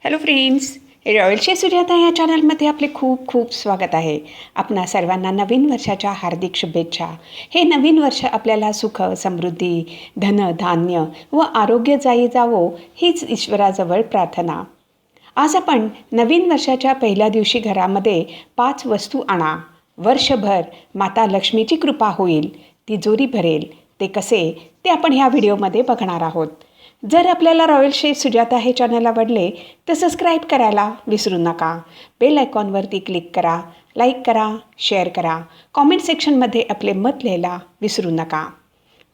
Hello friends, royal chef Sujata या चॅनलमध्ये आपले खूप खूप स्वागत आहे. आपणा सर्वांना नवीन वर्षाच्या हार्दिक शुभेच्छा. हे नवीन वर्ष आपल्याला सुख, समृद्धी, धन, धान्य व आरोग्य जावो हीच ईश्वराजवळ प्रार्थना. आज आपण नवीन वर्षाच्या पहिल्या दिवशी घरामध्ये 5 वस्तू आणा. वर्षभर माता लक्ष्मीची कृपा होईल, तिजोरी भरेल. ते कसे ते आपण ह्या व्हिडिओमध्ये बघणार आहोत. जर आपल्याला रॉयल शेफ सुजाता हे चॅनल आवडले तर सबस्क्राईब करायला विसरू नका. बेल आयकॉनवरती क्लिक करा, लाईक करा, शेअर करा. कॉमेंट सेक्शनमध्ये आपले मत लिहायला विसरू नका.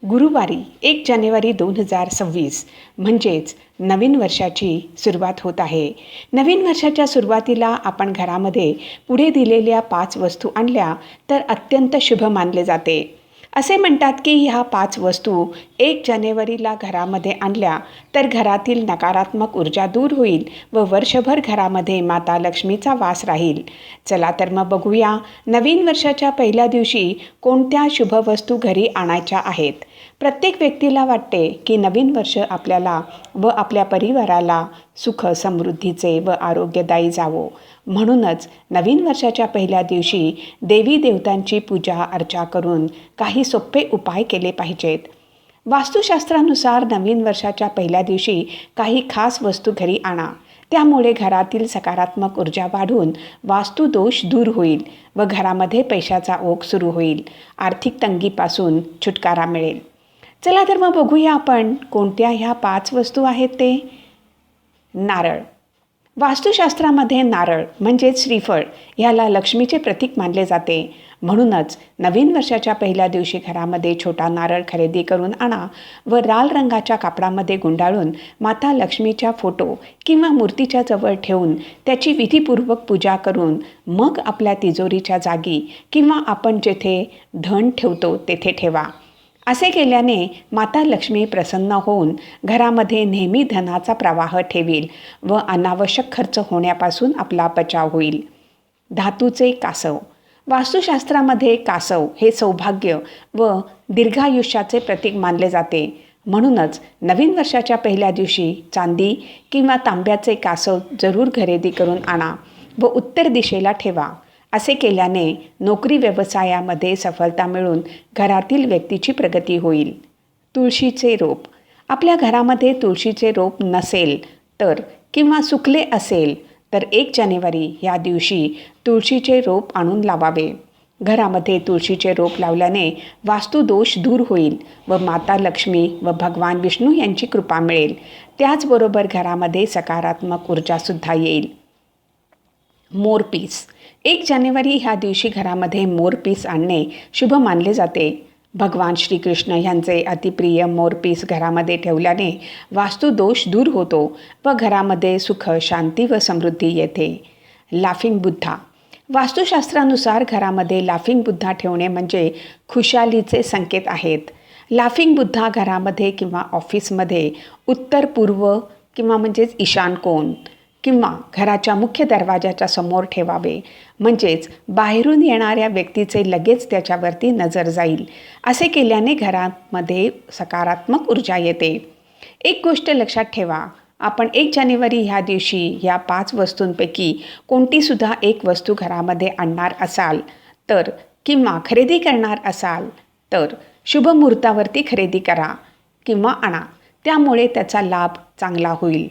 गुरुवारी 1 जानेवारी 2026 म्हणजेच नवीन वर्षाची सुरुवात होत आहे. नवीन वर्षाच्या सुरुवातीला आपण घरामध्ये पुढे दिलेल्या 5 वस्तू आणल्या तर अत्यंत शुभ मानले जाते. असे म्हणतात की ह्या 5 वस्तू 1 जानेवारीला घरामध्ये आणल्या तर घरातील नकारात्मक ऊर्जा दूर होईल व वर्षभर घरामध्ये माता लक्ष्मीचा वास राहील. चला तर मग बघूया नवीन वर्षाच्या पहिल्या दिवशी कोणत्या शुभ वस्तू घरी आणायच्या आहेत. प्रत्येक व्यक्तीला वाटते की नवीन वर्ष आपल्याला व आपल्या परिवाराला सुख, समृद्धीचे व आरोग्यदायी जावो. म्हणूनच नवीन वर्षाच्या पहिल्या दिवशी देवी देवतांची पूजा अर्चा करून काही सोपे उपाय केले पाहिजेत. वास्तुशास्त्रानुसार नवीन वर्षाच्या पहिल्या दिवशी काही खास वस्तू घरी आणा. त्यामुळे घरातील सकारात्मक ऊर्जा वाढून वास्तुदोष दूर होईल व घरामध्ये पैशाचा ओघ सुरू होईल. आर्थिक तंगीपासून छुटकारा मिळेल. चला तर मग बघूया आपण कोणत्या ह्या 5 वस्तू आहेत ते. नारळ. वास्तुशास्त्रामध्ये नारळ म्हणजेच श्रीफळ ह्याला लक्ष्मीचे प्रतीक मानले जाते. म्हणूनच नवीन वर्षाच्या पहिल्या दिवशी घरामध्ये छोटा नारळ खरेदी करून आणा व लाल रंगाच्या कापडामध्ये गुंडाळून माता लक्ष्मीच्या फोटो किंवा मूर्तीच्या जवळ ठेवून त्याची विधीपूर्वक पूजा करून मग आपल्या तिजोरीच्या जागी किंवा आपण जेथे धन ठेवतो तेथे ठेवा. असे केल्याने माता लक्ष्मी प्रसन्न होऊन घरामध्ये नेहमी धनाचा प्रवाह ठेवील व अनावश्यक खर्च होण्यापासून आपला बचाव होईल. धातूचे कासव. वास्तुशास्त्रामध्ये कासव हे सौभाग्य व दीर्घायुष्याचे प्रतीक मानले जाते. म्हणूनच नवीन वर्षाच्या पहिल्या दिवशी चांदी किंवा तांब्याचे कासव जरूर खरेदी करून आणा व उत्तर दिशेला ठेवा. असे केल्याने नोकरी व्यवसायामध्ये सफलता मिळून घरातील व्यक्तीची प्रगती होईल. तुळशीचे रोप. आपल्या घरामध्ये तुळशीचे रोप नसेल तर किंवा सुकले असेल तर 1 जानेवारी या दिवशी तुळशीचे रोप आणून लावावे. घरामध्ये तुळशीचे रोप लावल्याने वास्तुदोष दूर होईल व माता लक्ष्मी व भगवान विष्णू यांची कृपा मिळेल. त्याचबरोबर घरामध्ये सकारात्मक ऊर्जासुद्धा येईल. मोरपीस. 1 जानेवारी ह्या दिवशी घरामध्ये मोरपीस आणणे शुभ मानले जाते. भगवान श्रीकृष्ण यांचे अतिप्रिय मोरपीस घरामध्ये ठेवल्याने वास्तुदोष दूर होतो व घरामध्ये सुख, शांती व समृद्धी येते. लाफिंग बुद्धा. वास्तुशास्त्रानुसार घरामध्ये लाफिंग बुद्धा ठेवणे म्हणजे खुशालीचे संकेत आहेत. लाफिंग बुद्धा घरामध्ये किंवा ऑफिसमध्ये उत्तर पूर्व किंवा म्हणजेच ईशान कोण किंवा घराच्या मुख्य दरवाजाच्या समोर ठेवावे. म्हणजेच बाहेरून येणाऱ्या व्यक्तीचे लगेच त्याच्यावरती नजर जाईल. असे केल्याने घरामध्ये सकारात्मक ऊर्जा येते. एक गोष्ट लक्षात ठेवा, आपण 1 जानेवारी ह्या दिवशी या 5 वस्तूंपैकी कोणतीसुद्धा एक वस्तू घरामध्ये आणणार असाल तर किंवा खरेदी करणार असाल तर शुभ मुहूर्तावरती खरेदी करा किंवा आणा. त्यामुळे त्याचा लाभ चांगला होईल.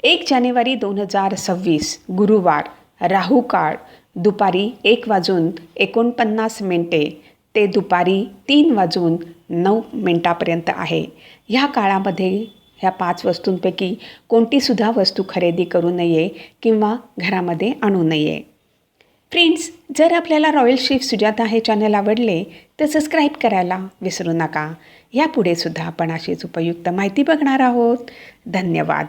1 जानेवारी 2026 गुरुवार. राहू काळ दुपारी 1:49 ते दुपारी 3:09 आहे. ह्या काळामध्ये ह्या 5 वस्तूंपैकी कोणतीसुद्धा वस्तू खरेदी करू नये किंवा घरामध्ये आणू नये. फ्रेंड्स, जर आपल्याला रॉयल शेफ सुजाता हे चॅनल आवडले तर सबस्क्राईब करायला विसरू नका. यापुढे सुद्धा आपण अशीच उपयुक्त माहिती बघणार आहोत. धन्यवाद.